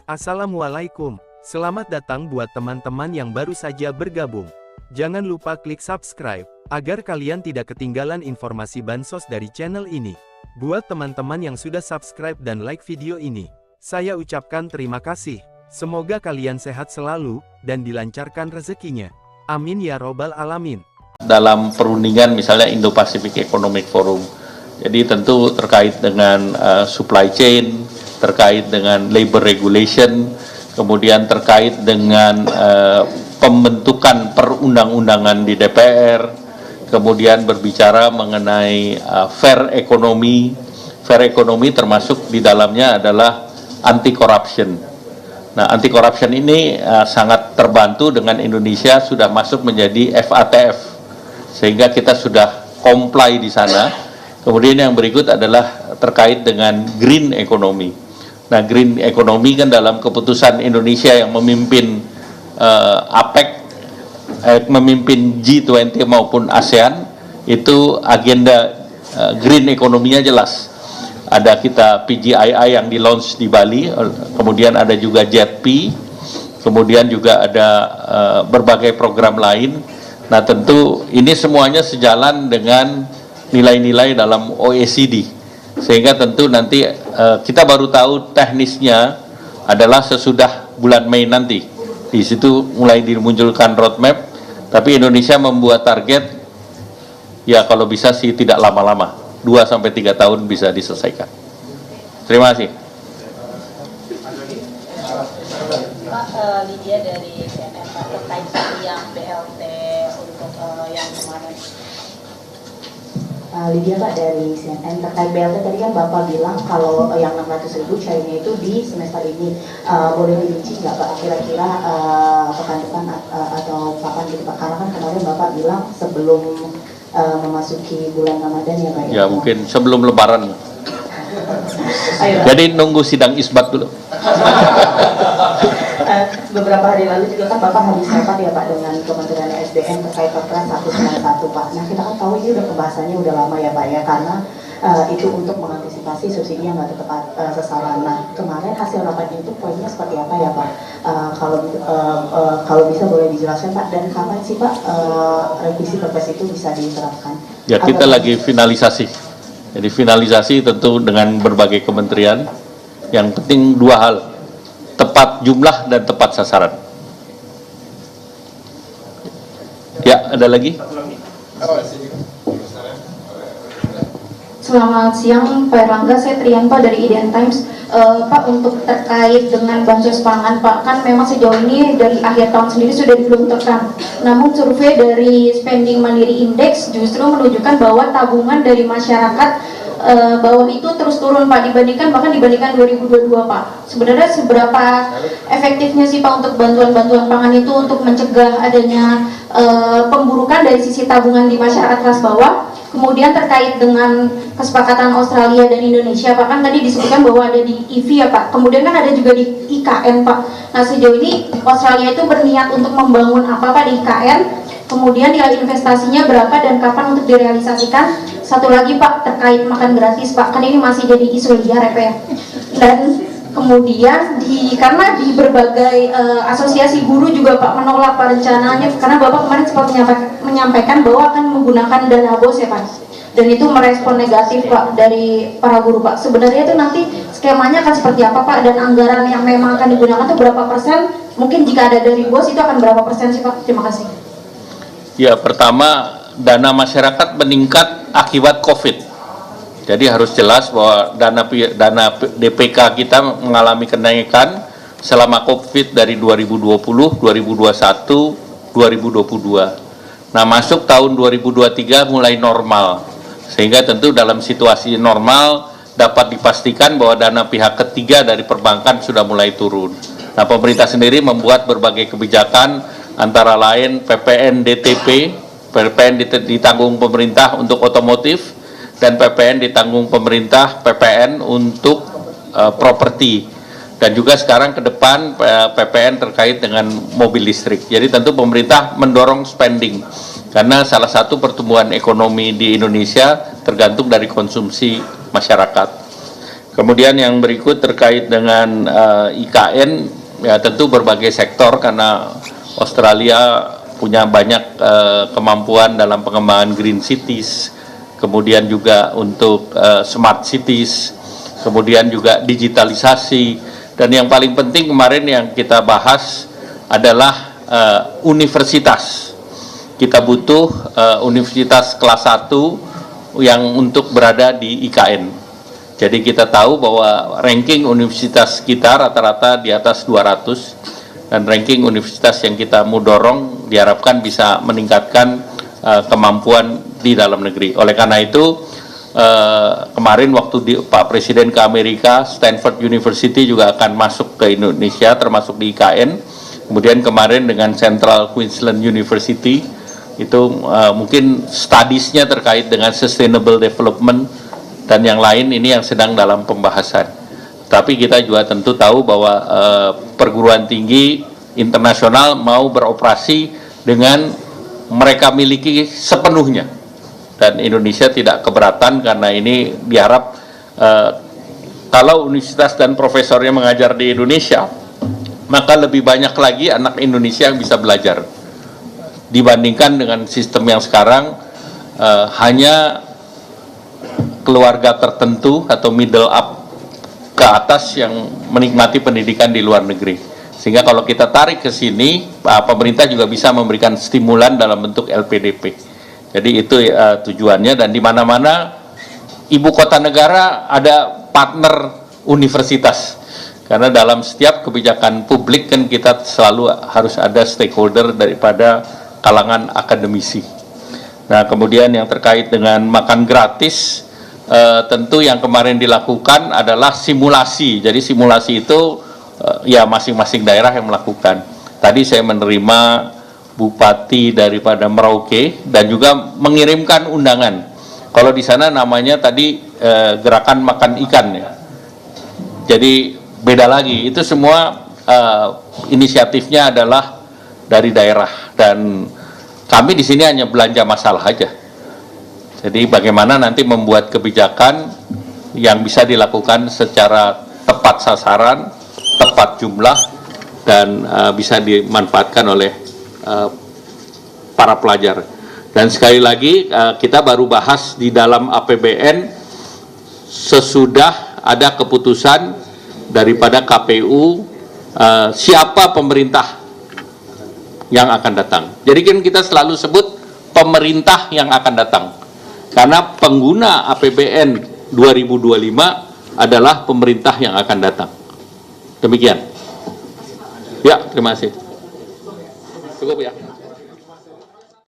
Assalamualaikum, selamat datang buat teman-teman yang baru saja bergabung. Jangan lupa klik subscribe, agar kalian tidak ketinggalan informasi bansos dari channel ini. Buat teman-teman yang sudah subscribe dan like video ini, saya ucapkan terima kasih. Semoga kalian sehat selalu, dan dilancarkan rezekinya. Amin ya robbal alamin. Dalam perundingan misalnya Indo-Pacific Economic Forum, jadi tentu terkait dengan supply chain, terkait dengan labor regulation, kemudian terkait dengan pembentukan perundang-undangan di DPR, kemudian berbicara mengenai fair economy. Fair economy termasuk di dalamnya adalah anti corruption. Nah, anti corruption ini sangat terbantu dengan Indonesia sudah masuk menjadi FATF, sehingga kita sudah comply di sana. Kemudian yang berikut adalah terkait dengan green economy. Nah, green economy kan dalam keputusan Indonesia yang memimpin APEC, memimpin G20 maupun ASEAN, itu agenda green economy-nya jelas. Ada kita PGII yang di-launch di Bali, kemudian ada juga JETP, kemudian juga ada berbagai program lain. Nah, tentu ini semuanya sejalan dengan nilai-nilai dalam OECD. Sehingga tentu nanti kita baru tahu teknisnya adalah sesudah bulan Mei nanti. Di situ mulai dimunculkan roadmap, tapi Indonesia membuat target, ya kalau bisa sih tidak lama-lama, 2-3 tahun bisa diselesaikan. Terima kasih. Pak, Lydia dari CNN, Pak, terkait yang BLT untuk yang kemarin. Lydia Pak dari CNN, terkait BLT tadi kan Bapak bilang kalau yang 600.000 cairnya itu di semester ini, boleh dirinci nggak Pak kira-kira pekan depan atau kapan gitu Pak? Karena kan kemarin Bapak bilang sebelum memasuki bulan Ramadan ya Pak. Ya mungkin sebelum Lebaran. Jadi nunggu sidang isbat dulu. Beberapa hari lalu juga kan Bapak habis rapat ya Pak dengan Kementerian SDM terkait Perpres 191 Pak. Nah kita kan tahu ini udah pembahasannya udah lama ya Pak ya, karena itu untuk mengantisipasi subsidi yang nggak tepat sasaran. Nah kemarin hasil rapatnya itu poinnya seperti apa ya Pak? Kalau bisa boleh dijelaskan Pak, dan kapan sih Pak revisi Perpres itu bisa diterapkan? Ya kita lagi finalisasi. Jadi finalisasi tentu dengan berbagai kementerian. Yang penting dua hal, tepat jumlah dan tepat sasaran. Ya, ada lagi? Selamat siang Pak Erlangga, saya Trian Pak dari IDN Times. Pak, untuk terkait dengan bansos pangan Pak, kan memang sejauh ini dari akhir tahun sendiri sudah digelontorkan. Namun survei dari Spending Mandiri Index justru menunjukkan bahwa tabungan dari masyarakat bawah itu terus turun Pak, dibandingkan 2022 Pak. Sebenarnya seberapa efektifnya sih Pak untuk bantuan-bantuan pangan itu untuk mencegah adanya pemburukan dari sisi tabungan di masyarakat kelas bawah? Kemudian terkait dengan kesepakatan Australia dan Indonesia Pak, kan tadi disebutkan bahwa ada di IV ya Pak, kemudian kan ada juga di IKN Pak. Nah sejauh ini Australia itu berniat untuk membangun apa Pak di IKN? Kemudian nilai investasinya berapa dan kapan untuk direalisasikan? Satu lagi Pak, terkait makan gratis Pak, kan ini masih jadi isu liar ya. Dan kemudian karena di berbagai asosiasi buruh juga Pak menolak Pak rencananya, karena Bapak kemarin sempat menyampaikan bahwa akan menggunakan dana BOS ya Pak, dan itu merespon negatif Pak dari para buruh Pak. Sebenarnya itu nanti skemanya akan seperti apa Pak, dan anggaran yang memang akan digunakan itu berapa persen? Mungkin jika ada dari BOS itu akan berapa persen sih Pak? Terima kasih. Ya, pertama dana masyarakat meningkat akibat COVID. Jadi harus jelas bahwa dana DPK kita mengalami kenaikan selama COVID dari 2020, 2021, 2022. Nah, masuk tahun 2023 mulai normal. Sehingga tentu dalam situasi normal dapat dipastikan bahwa dana pihak ketiga dari perbankan sudah mulai turun. Nah, pemerintah sendiri membuat berbagai kebijakan, antara lain PPN DTP, PPN ditanggung pemerintah untuk otomotif, dan PPN ditanggung pemerintah PPN untuk properti, dan juga sekarang ke depan PPN terkait dengan mobil listrik. Jadi tentu pemerintah mendorong spending karena salah satu pertumbuhan ekonomi di Indonesia tergantung dari konsumsi masyarakat. Kemudian yang berikut terkait dengan IKN, ya tentu berbagai sektor karena Australia punya banyak kemampuan dalam pengembangan green cities, kemudian juga untuk smart cities, kemudian juga digitalisasi, dan yang paling penting kemarin yang kita bahas adalah universitas. Kita butuh universitas kelas 1 yang untuk berada di IKN. Jadi kita tahu bahwa ranking universitas kita rata-rata di atas 200, dan ranking universitas yang kita mau dorong diharapkan bisa meningkatkan kemampuan di dalam negeri. Oleh karena itu kemarin waktu Pak Presiden ke Amerika, Stanford University juga akan masuk ke Indonesia termasuk di IKN. Kemudian kemarin dengan Central Queensland University itu mungkin studiesnya terkait dengan sustainable development dan yang lain ini yang sedang dalam pembahasan. Tapi kita juga tentu tahu bahwa perguruan tinggi internasional mau beroperasi dengan mereka miliki sepenuhnya, dan Indonesia tidak keberatan karena ini diharap kalau universitas dan profesornya mengajar di Indonesia, maka lebih banyak lagi anak Indonesia yang bisa belajar dibandingkan dengan sistem yang sekarang hanya keluarga tertentu atau middle up ke atas yang menikmati pendidikan di luar negeri. Sehingga kalau kita tarik ke sini, pemerintah juga bisa memberikan stimulan dalam bentuk LPDP. Jadi itu tujuannya, dan di mana-mana ibu kota negara ada partner universitas. Karena dalam setiap kebijakan publik kan kita selalu harus ada stakeholder daripada kalangan akademisi. Nah, kemudian yang terkait dengan makan gratis, tentu yang kemarin dilakukan adalah simulasi. Jadi simulasi itu ya masing-masing daerah yang melakukan. Tadi saya menerima bupati daripada Merauke dan juga mengirimkan undangan. Kalau di sana namanya tadi gerakan makan ikan ya. Jadi beda lagi. Itu semua inisiatifnya adalah dari daerah, dan kami di sini hanya belanja masalah aja. Jadi bagaimana nanti membuat kebijakan yang bisa dilakukan secara tepat sasaran, tepat jumlah, dan bisa dimanfaatkan oleh para pelajar. Dan sekali lagi kita baru bahas di dalam APBN sesudah ada keputusan daripada KPU siapa pemerintah yang akan datang. Jadi kan kita selalu sebut pemerintah yang akan datang. Karena pengguna APBN 2025 adalah pemerintah yang akan datang. Demikian. Ya, terima kasih. Cukup ya.